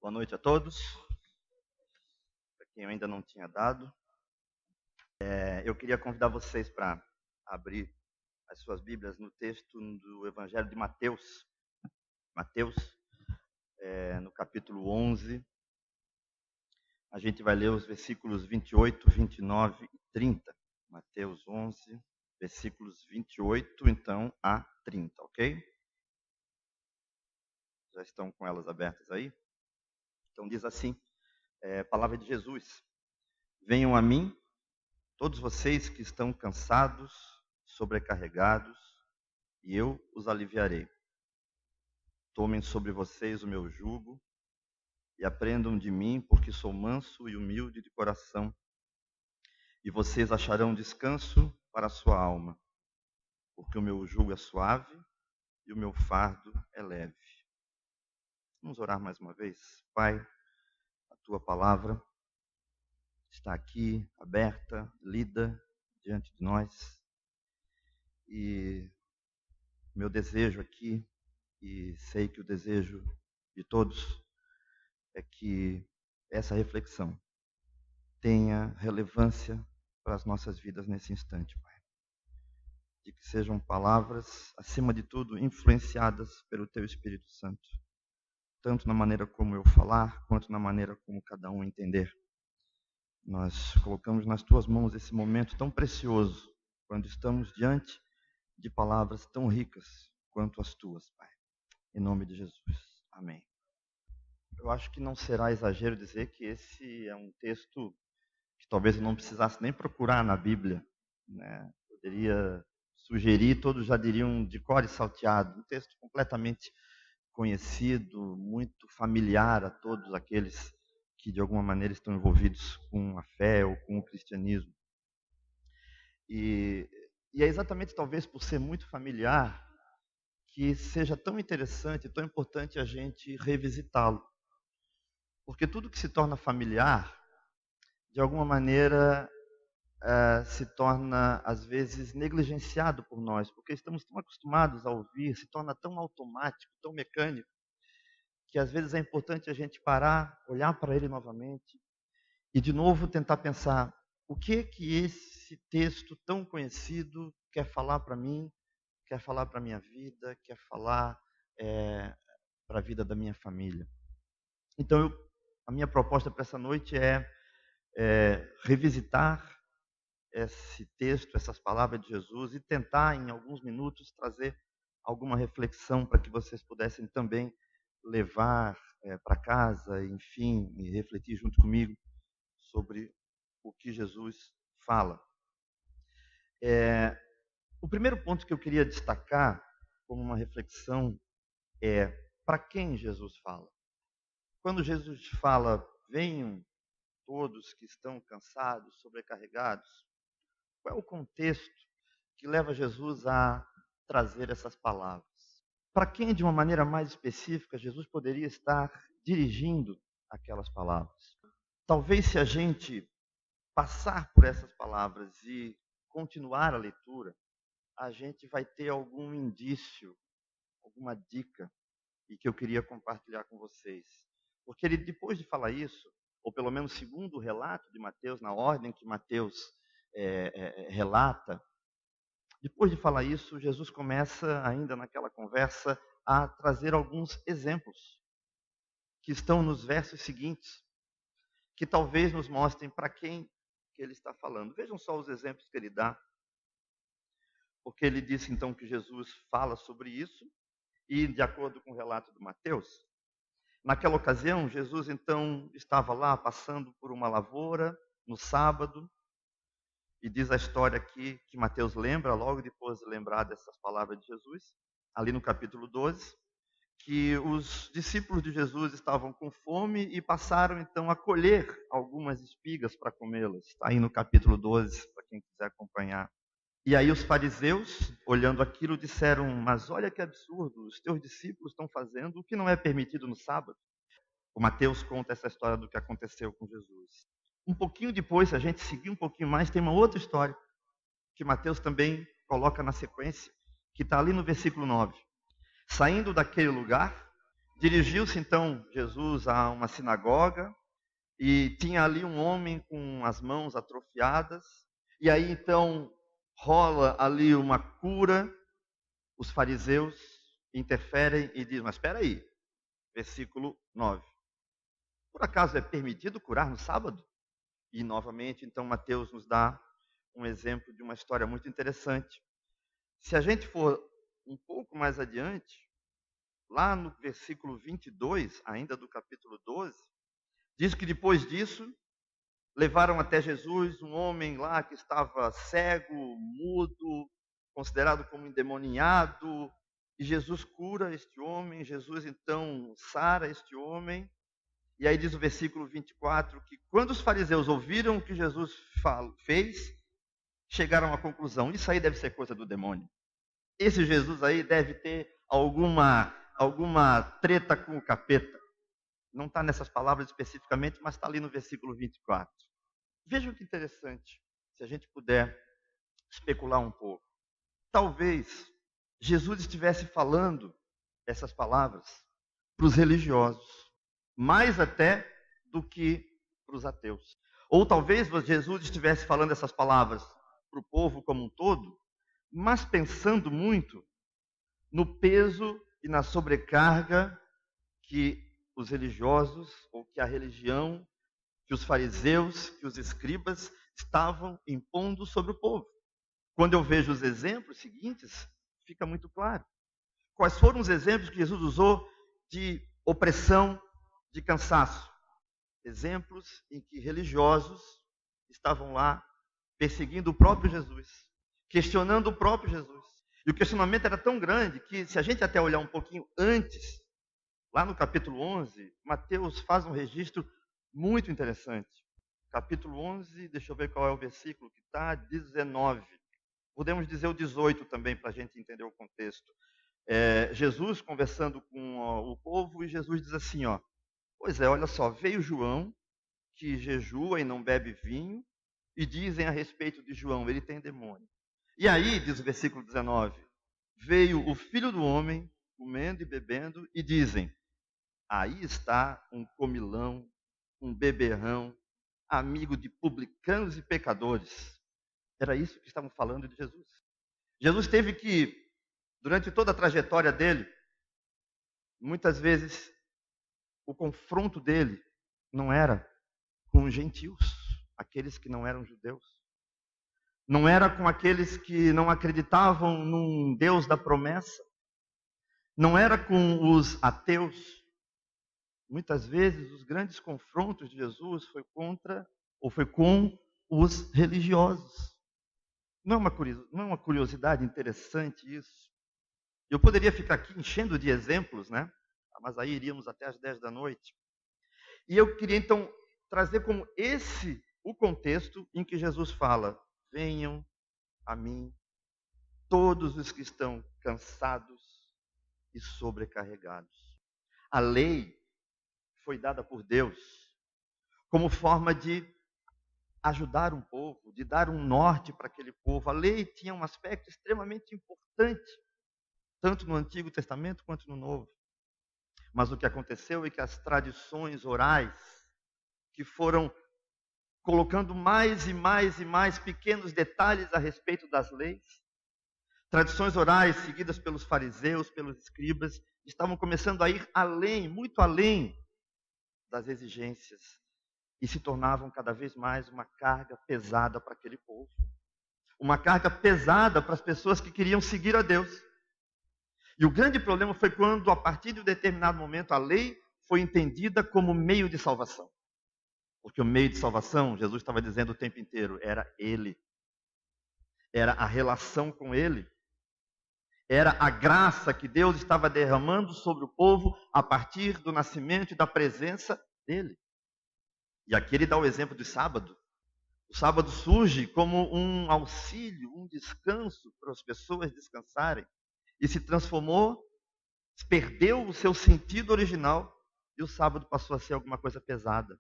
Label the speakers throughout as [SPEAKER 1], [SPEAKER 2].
[SPEAKER 1] Boa noite a todos. Para quem eu ainda não tinha dado, eu queria convidar vocês para abrir as suas Bíblias no texto do Evangelho de Mateus. Mateus, no capítulo 11. A gente vai ler os versículos 28, 29 e 30. Mateus 11, versículos 28, então, a 30, ok? Já estão com elas abertas aí? Então diz assim, palavra de Jesus. Venham a mim, todos vocês que estão cansados, sobrecarregados, e eu os aliviarei. Tomem sobre vocês o meu jugo e aprendam de mim, porque sou manso e humilde de coração, e vocês acharão descanso para a sua alma, porque o meu jugo é suave e o meu fardo é leve. Vamos orar mais uma vez? Pai, a tua palavra está aqui, aberta, lida diante de nós, e meu desejo aqui, e sei que o desejo de todos é que essa reflexão tenha relevância para as nossas vidas nesse instante, Pai. De que sejam palavras, acima de tudo, influenciadas pelo Teu Espírito Santo, tanto na maneira como eu falar, quanto na maneira como cada um entender. Nós colocamos nas Tuas mãos esse momento tão precioso, quando estamos diante de palavras tão ricas quanto as Tuas, Pai. Em nome de Jesus. Amém. Eu acho que não será exagero dizer que esse é um texto que talvez eu não precisasse nem procurar na Bíblia, né? Poderia sugerir, todos já diriam de cor e salteado, um texto completamente conhecido, muito familiar a todos aqueles que de alguma maneira estão envolvidos com a fé ou com o cristianismo. E é exatamente talvez por ser muito familiar que seja tão interessante, tão importante a gente revisitá-lo. Porque tudo que se torna familiar, de alguma maneira, se torna, às vezes, negligenciado por nós, porque estamos tão acostumados a ouvir, se torna tão automático, tão mecânico, que às vezes é importante a gente parar, olhar para ele novamente e, de novo, tentar pensar o que esse texto tão conhecido quer falar para mim, quer falar para a minha vida, quer falar para a vida da minha família. Então, a minha proposta para essa noite é revisitar esse texto, essas palavras de Jesus e tentar, em alguns minutos, trazer alguma reflexão para que vocês pudessem também levar para casa, enfim, e refletir junto comigo sobre o que Jesus fala. O primeiro ponto que eu queria destacar como uma reflexão é para quem Jesus fala. Quando Jesus fala, venham todos que estão cansados, sobrecarregados, qual é o contexto que leva Jesus a trazer essas palavras? Para quem, de uma maneira mais específica, Jesus poderia estar dirigindo aquelas palavras? Talvez, se a gente passar por essas palavras e continuar a leitura, a gente vai ter algum indício, alguma dica, e que eu queria compartilhar com vocês. Porque ele, depois de falar isso, ou pelo menos segundo o relato de Mateus, na ordem que Mateus relata, depois de falar isso, Jesus começa, ainda naquela conversa, a trazer alguns exemplos que estão nos versos seguintes, que talvez nos mostrem para quem que ele está falando. Vejam só os exemplos que ele dá, porque ele disse então que Jesus fala sobre isso, e de acordo com o relato de Mateus, naquela ocasião, Jesus então estava lá passando por uma lavoura no sábado, e diz a história aqui que Mateus lembra, logo depois de lembrar dessas palavras de Jesus, ali no capítulo 12, que os discípulos de Jesus estavam com fome e passaram então a colher algumas espigas para comê-las. Está aí no capítulo 12, para quem quiser acompanhar. E aí os fariseus, olhando aquilo, disseram, mas olha que absurdo, os teus discípulos estão fazendo o que não é permitido no sábado. O Mateus conta essa história do que aconteceu com Jesus. Um pouquinho depois, se a gente seguir um pouquinho mais, tem uma outra história que Mateus também coloca na sequência, que está ali no versículo 9. Saindo daquele lugar, Dirigiu-se então Jesus a uma sinagoga e tinha ali um homem com as mãos atrofiadas. E aí então rola ali uma cura. Os fariseus interferem e dizem: mas espera aí, versículo 9. Por acaso é permitido curar no sábado? E novamente, então, Mateus nos dá um exemplo de uma história muito interessante. Se a gente for um pouco mais adiante, lá no versículo 22, ainda do capítulo 12, diz que depois disso, levaram até Jesus um homem lá que estava cego, mudo, considerado como endemoniado, e Jesus cura este homem, Jesus então sara este homem. E aí diz o versículo 24 que quando os fariseus ouviram o que Jesus fez, chegaram à conclusão: isso aí deve ser coisa do demônio. Esse Jesus aí deve ter alguma treta com o capeta. Não está nessas palavras especificamente, mas está ali no versículo 24. Vejam que interessante, se a gente puder especular um pouco. Talvez Jesus estivesse falando essas palavras para os religiosos, mais até do que para os ateus. Ou talvez Jesus estivesse falando essas palavras para o povo como um todo, mas pensando muito no peso e na sobrecarga que os religiosos, ou que a religião, que os fariseus, que os escribas estavam impondo sobre o povo. Quando eu vejo os exemplos seguintes, fica muito claro. Quais foram os exemplos que Jesus usou de opressão, de cansaço? Exemplos em que religiosos estavam lá perseguindo o próprio Jesus, questionando o próprio Jesus. E o questionamento era tão grande que, se a gente até olhar um pouquinho antes, lá no capítulo 11, Mateus faz um registro muito interessante. Capítulo 11, deixa eu ver qual é o versículo que está, 19. Podemos dizer o 18 também, para a gente entender o contexto. Jesus conversando com o povo, e Jesus diz assim, pois é, olha só, veio João, que jejua e não bebe vinho, e dizem a respeito de João, ele tem demônio. E aí, diz o versículo 19, veio o Filho do Homem, comendo e bebendo, e dizem, aí está um comilão, um beberrão, amigo de publicanos e pecadores. Era isso que estavam falando de Jesus. Jesus teve que, durante toda a trajetória dele, muitas vezes o confronto dele não era com os gentios, aqueles que não eram judeus. Não era com aqueles que não acreditavam num Deus da promessa. Não era com os ateus. Muitas vezes os grandes confrontos de Jesus foi com os religiosos. Não é uma curiosidade interessante isso? Eu poderia ficar aqui enchendo de exemplos, né? Mas aí iríamos até às 10 da noite. E eu queria então trazer como esse o contexto em que Jesus fala: venham a mim todos os que estão cansados e sobrecarregados. A lei foi dada por Deus como forma de ajudar um povo, de dar um norte para aquele povo. A lei tinha um aspecto extremamente importante, tanto no Antigo Testamento quanto no Novo. Mas o que aconteceu é que as tradições orais, que foram colocando mais e mais e mais pequenos detalhes a respeito das leis, tradições orais seguidas pelos fariseus, pelos escribas, estavam começando a ir além, muito além das exigências, e se tornavam cada vez mais uma carga pesada para aquele povo. Uma carga pesada para as pessoas que queriam seguir a Deus. E o grande problema foi quando, a partir de um determinado momento, a lei foi entendida como meio de salvação. Porque o meio de salvação, Jesus estava dizendo o tempo inteiro, era Ele. Era a relação com Ele. Era a graça que Deus estava derramando sobre o povo a partir do nascimento e da presença dEle. E aqui ele dá o exemplo do sábado. O sábado surge como um auxílio, um descanso para as pessoas descansarem. E se transformou, perdeu o seu sentido original, e o sábado passou a ser alguma coisa pesada.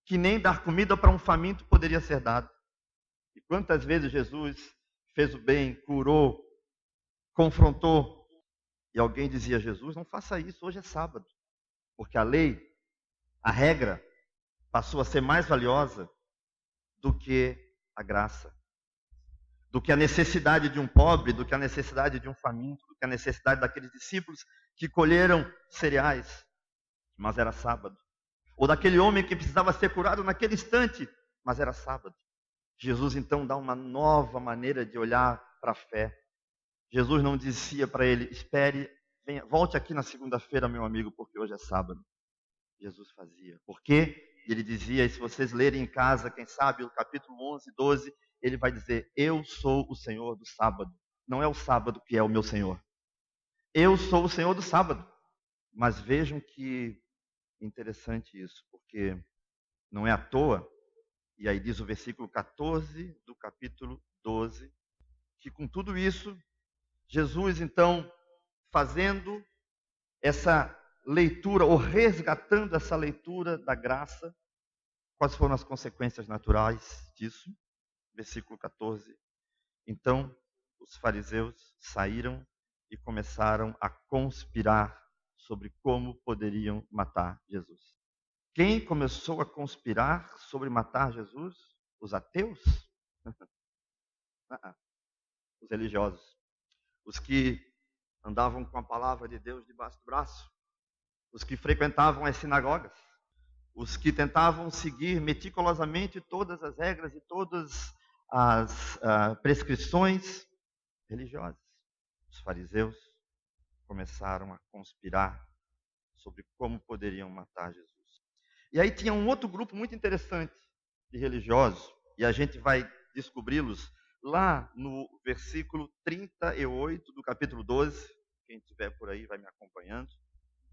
[SPEAKER 1] Que nem dar comida para um faminto poderia ser dado. E quantas vezes Jesus fez o bem, curou, confrontou, E alguém dizia a Jesus: não faça isso, hoje é sábado. Porque a lei, a regra, passou a ser mais valiosa do que a graça, do que a necessidade de um pobre, do que a necessidade de um faminto, do que a necessidade daqueles discípulos que colheram cereais, mas era sábado. Ou daquele homem que precisava ser curado naquele instante, mas era sábado. Jesus então dá uma nova maneira de olhar para a fé. Jesus não dizia para ele: espere, venha, volte aqui na segunda-feira, meu amigo, porque hoje é sábado. Jesus fazia. Por quê? Ele dizia, e se vocês lerem em casa, quem sabe, o capítulo 11, 12, ele vai dizer: eu sou o Senhor do sábado. Não é o sábado que é o meu Senhor. Eu sou o Senhor do sábado. Mas vejam que interessante isso, porque não é à toa, e aí diz o versículo 14 do capítulo 12, que com tudo isso, Jesus então, fazendo essa leitura, ou resgatando essa leitura da graça, quais foram as consequências naturais disso? Versículo 14. Então, os fariseus saíram e começaram a conspirar sobre como poderiam matar Jesus. Quem começou a conspirar sobre matar Jesus? Os ateus? Os religiosos. Os que andavam com a palavra de Deus debaixo do braço. Os que frequentavam as sinagogas. Os que tentavam seguir meticulosamente todas as regras e todas as prescrições religiosas. Os fariseus começaram a conspirar sobre como poderiam matar Jesus. E aí tinha um outro grupo muito interessante de religiosos, e a gente vai descobri-los lá no versículo 38 do capítulo 12. Quem estiver por aí vai me acompanhando.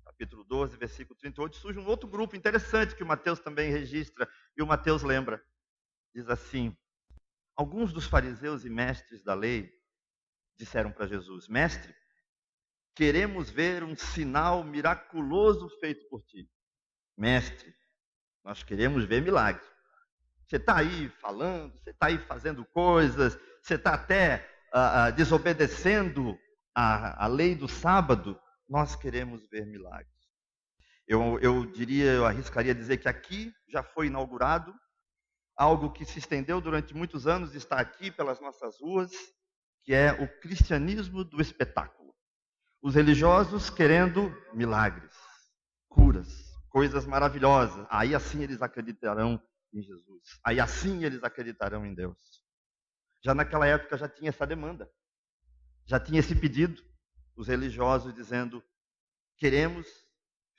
[SPEAKER 1] Capítulo 12, versículo 38, surge um outro grupo interessante que o Mateus também registra, e o Mateus lembra. Diz assim: alguns dos fariseus e mestres da lei disseram para Jesus: mestre, queremos ver um sinal miraculoso feito por ti. Mestre, nós queremos ver milagre. Você está aí falando, você está aí fazendo coisas, você está até desobedecendo a lei do sábado. Nós queremos ver milagres. Eu arriscaria dizer que aqui já foi inaugurado algo que se estendeu durante muitos anos, está aqui pelas nossas ruas, que é o cristianismo do espetáculo. Os religiosos querendo milagres, curas, coisas maravilhosas. Aí assim eles acreditarão em Jesus. Aí assim eles acreditarão em Deus. Já naquela época já tinha essa demanda. Já tinha esse pedido. Os religiosos dizendo: queremos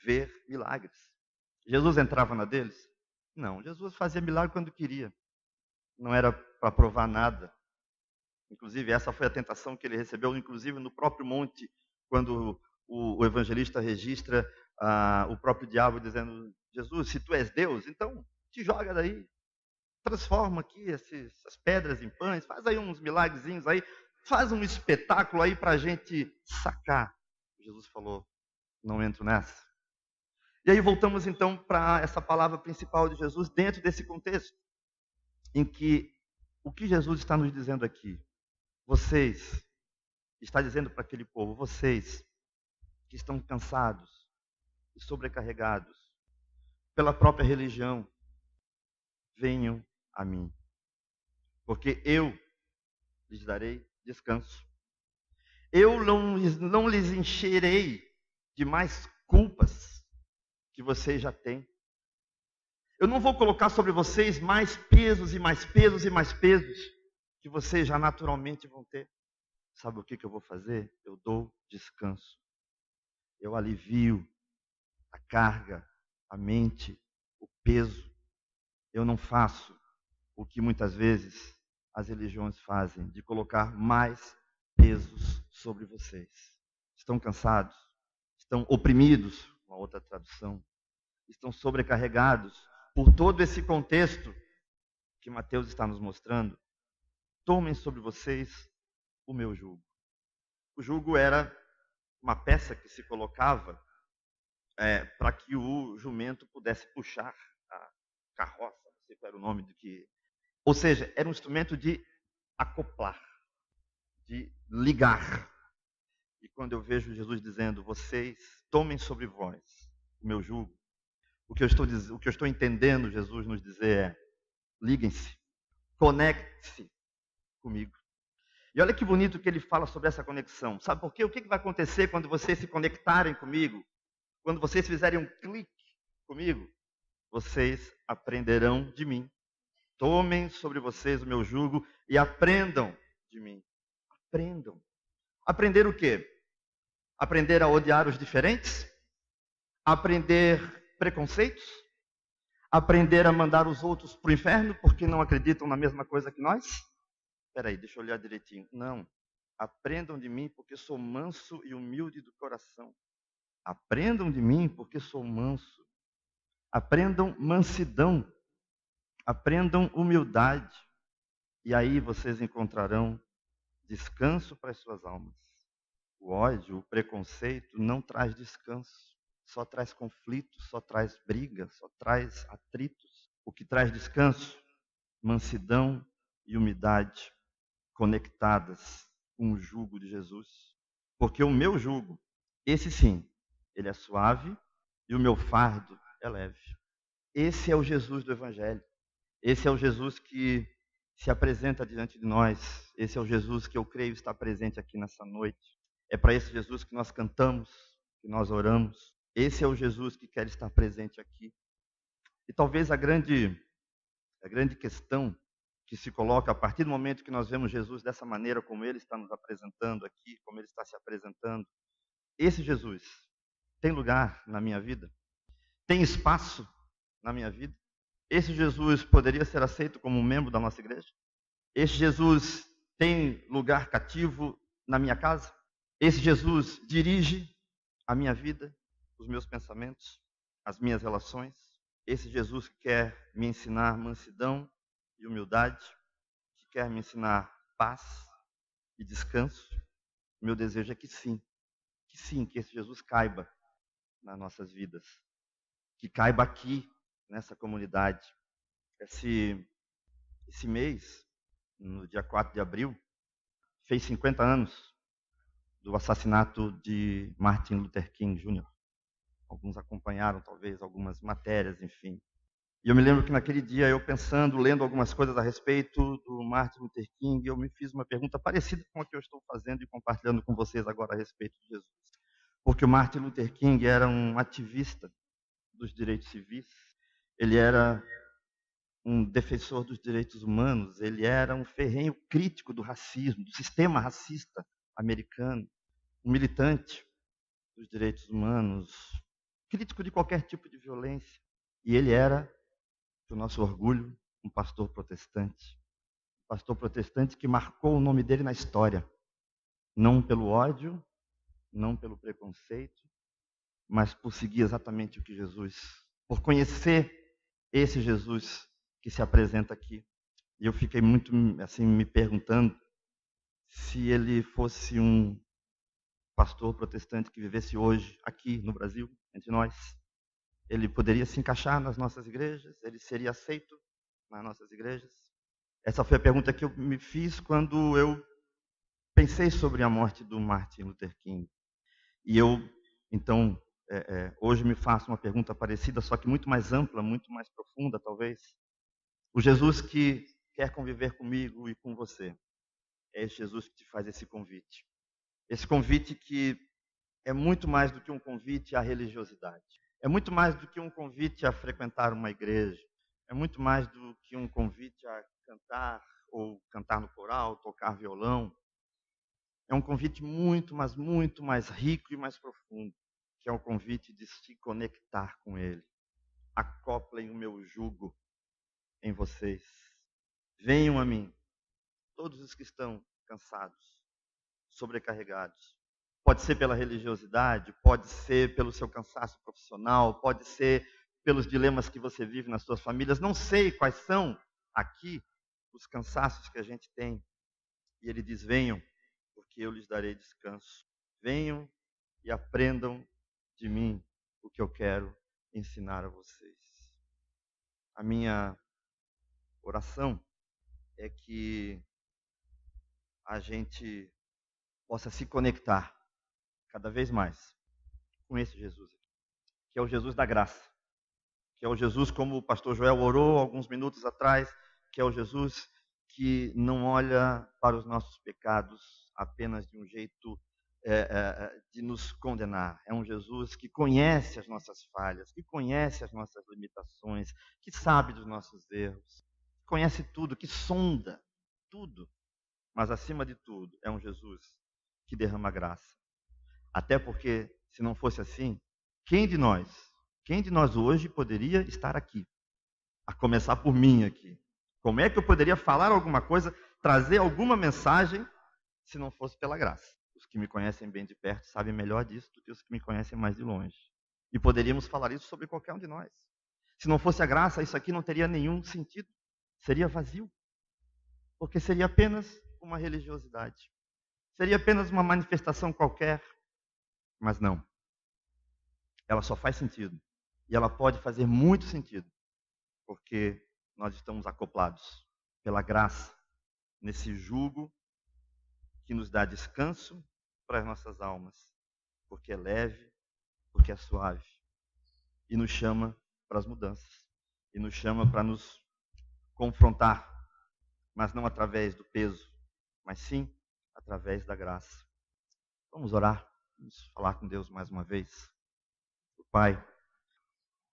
[SPEAKER 1] ver milagres. Jesus entrava na deles? Não, Jesus fazia milagre quando queria. Não era para provar nada. Inclusive, essa foi a tentação que ele recebeu, inclusive no próprio monte, quando o evangelista registra o próprio diabo dizendo: Jesus, se tu és Deus, então te joga daí. Transforma aqui essas pedras em pães, faz aí uns milagrezinhos aí, faz um espetáculo aí para a gente sacar. Jesus falou: não entro nessa. E aí voltamos então para essa palavra principal de Jesus dentro desse contexto, em que o que Jesus está nos dizendo aqui? Vocês, está dizendo para aquele povo, vocês que estão cansados e sobrecarregados pela própria religião, venham a mim, porque eu lhes darei descanso. Eu não lhes encherei de mais culpas que vocês já têm. Eu não vou colocar sobre vocês mais pesos e mais pesos e mais pesos que vocês já naturalmente vão ter. Sabe o que eu vou fazer? Eu dou descanso. Eu alivio a carga, a mente, o peso. Eu não faço o que muitas vezes as religiões fazem, de colocar mais pesos sobre vocês. Estão cansados? Estão oprimidos? Uma outra tradução. Estão sobrecarregados por todo esse contexto que Mateus está nos mostrando. Tomem sobre vocês o meu jugo. O jugo era uma peça que se colocava para que o jumento pudesse puxar a carroça, não sei qual era o nome do que. Ou seja, era um instrumento de acoplar, de ligar. E quando eu vejo Jesus dizendo, vocês tomem sobre vós o meu jugo, o que eu estou entendendo Jesus nos dizer é, liguem-se, conecte-se comigo. E olha que bonito que ele fala sobre essa conexão. Sabe por quê? O que vai acontecer quando vocês se conectarem comigo? Quando vocês fizerem um clique comigo? Vocês aprenderão de mim. Tomem sobre vocês o meu jugo e aprendam de mim. Aprendam. Aprender o quê? Aprender a odiar os diferentes? Aprender preconceitos? Aprender a mandar os outros para o inferno porque não acreditam na mesma coisa que nós? Espera aí, deixa eu olhar direitinho. Não. Aprendam de mim porque sou manso e humilde do coração. Aprendam de mim porque sou manso. Aprendam mansidão. Aprendam humildade. E aí vocês encontrarão descanso para as suas almas. O ódio, o preconceito não traz descanso. Só traz conflitos, só traz brigas, só traz atritos. O que traz descanso? Mansidão e humildade conectadas com o jugo de Jesus. Porque o meu jugo, esse sim, ele é suave e o meu fardo é leve. Esse é o Jesus do Evangelho. Esse é o Jesus que se apresenta diante de nós. Esse é o Jesus que eu creio está presente aqui nessa noite. É para esse Jesus que nós cantamos, que nós oramos. Esse é o Jesus que quer estar presente aqui. E talvez a grande questão que se coloca a partir do momento que nós vemos Jesus dessa maneira, como ele está nos apresentando aqui, como ele está se apresentando, esse Jesus tem lugar na minha vida? Tem espaço na minha vida? Esse Jesus poderia ser aceito como um membro da nossa igreja? Esse Jesus tem lugar cativo na minha casa? Esse Jesus dirige a minha vida, os meus pensamentos, as minhas relações? Esse Jesus que quer me ensinar mansidão e humildade, que quer me ensinar paz e descanso? Meu desejo é que sim, que esse Jesus caiba nas nossas vidas, que caiba aqui, nessa comunidade. Esse mês, no dia 4 de abril, fez 50 anos do assassinato de Martin Luther King Jr. Alguns acompanharam, talvez, algumas matérias, enfim. E eu me lembro que naquele dia, eu pensando, lendo algumas coisas a respeito do Martin Luther King, eu me fiz uma pergunta parecida com a que eu estou fazendo e compartilhando com vocês agora a respeito de Jesus. Porque o Martin Luther King era um ativista dos direitos civis, ele era um defensor dos direitos humanos, ele era um ferrenho crítico do racismo, do sistema racista americano, um militante dos direitos humanos, crítico de qualquer tipo de violência. E ele era, para o nosso orgulho, um pastor protestante. Um pastor protestante que marcou o nome dele na história. Não pelo ódio, não pelo preconceito, mas por seguir exatamente o que Jesus, por conhecer esse Jesus que se apresenta aqui. E eu fiquei muito assim me perguntando se ele fosse um pastor protestante que vivesse hoje aqui no Brasil, entre nós, ele poderia se encaixar nas nossas igrejas? Ele seria aceito nas nossas igrejas? Essa foi a pergunta que eu me fiz quando eu pensei sobre a morte do Martin Luther King. E eu, então, hoje me faço uma pergunta parecida, só que muito mais ampla, muito mais profunda, talvez. O Jesus que quer conviver comigo e com você, é esse Jesus que te faz esse convite. Esse convite que é muito mais do que um convite à religiosidade. É muito mais do que um convite a frequentar uma igreja. É muito mais do que um convite a cantar, ou cantar no coral, tocar violão. É um convite muito, mas muito mais rico e mais profundo, que é o convite de se conectar com Ele. Acoplem o meu jugo em vocês. Venham a mim, todos os que estão cansados, sobrecarregados. Pode ser pela religiosidade, pode ser pelo seu cansaço profissional, pode ser pelos dilemas que você vive nas suas famílias. Não sei quais são aqui os cansaços que a gente tem. E ele diz: venham, porque eu lhes darei descanso. Venham e aprendam de mim o que eu quero ensinar a vocês. A minha oração é que a gente possa se conectar cada vez mais com esse Jesus, que é o Jesus da graça, que é o Jesus, como o pastor Joel orou alguns minutos atrás, que é o Jesus que não olha para os nossos pecados apenas de um jeito de nos condenar. É um Jesus que conhece as nossas falhas, que conhece as nossas limitações, que sabe dos nossos erros, que conhece tudo, que sonda tudo. Mas, acima de tudo, é um Jesus que derrama graça. Até porque, se não fosse assim, quem de nós hoje poderia estar aqui? A começar por mim aqui. Como é que eu poderia falar alguma coisa, trazer alguma mensagem, se não fosse pela graça? Os que me conhecem bem de perto sabem melhor disso do que os que me conhecem mais de longe. E poderíamos falar isso sobre qualquer um de nós. Se não fosse a graça, isso aqui não teria nenhum sentido. Seria vazio. Porque seria apenas uma religiosidade. Seria apenas uma manifestação qualquer. Mas não. Ela só faz sentido. E ela pode fazer muito sentido. Porque nós estamos acoplados pela graça nesse jugo que nos dá descanso para as nossas almas, porque é leve, porque é suave, e nos chama para as mudanças, e nos chama para nos confrontar, mas não através do peso, mas sim através da graça. Vamos orar, vamos falar com Deus mais uma vez. Pai,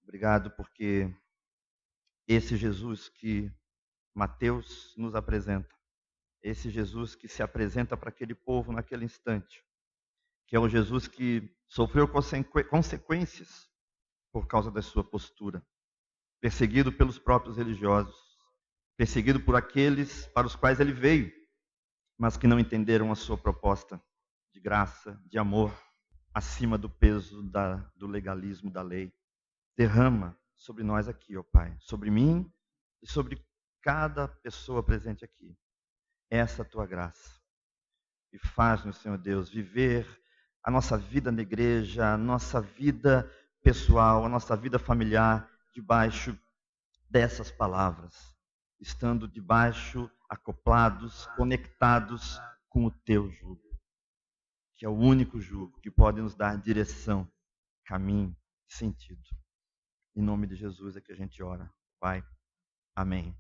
[SPEAKER 1] obrigado porque esse Jesus que Mateus nos apresenta, esse Jesus que se apresenta para aquele povo naquele instante, que é o Jesus que sofreu consequências por causa da sua postura, perseguido pelos próprios religiosos, perseguido por aqueles para os quais ele veio, mas que não entenderam a sua proposta de graça, de amor, acima do peso do legalismo da lei. Derrama sobre nós aqui, ó Pai, sobre mim e sobre cada pessoa presente aqui, essa tua graça. E faz-nos, Senhor Deus, viver a nossa vida na igreja, a nossa vida pessoal, a nossa vida familiar, debaixo dessas palavras, estando debaixo, acoplados, conectados com o teu jugo, que é o único jugo que pode nos dar direção, caminho, sentido. Em nome de Jesus é que a gente ora. Pai, amém.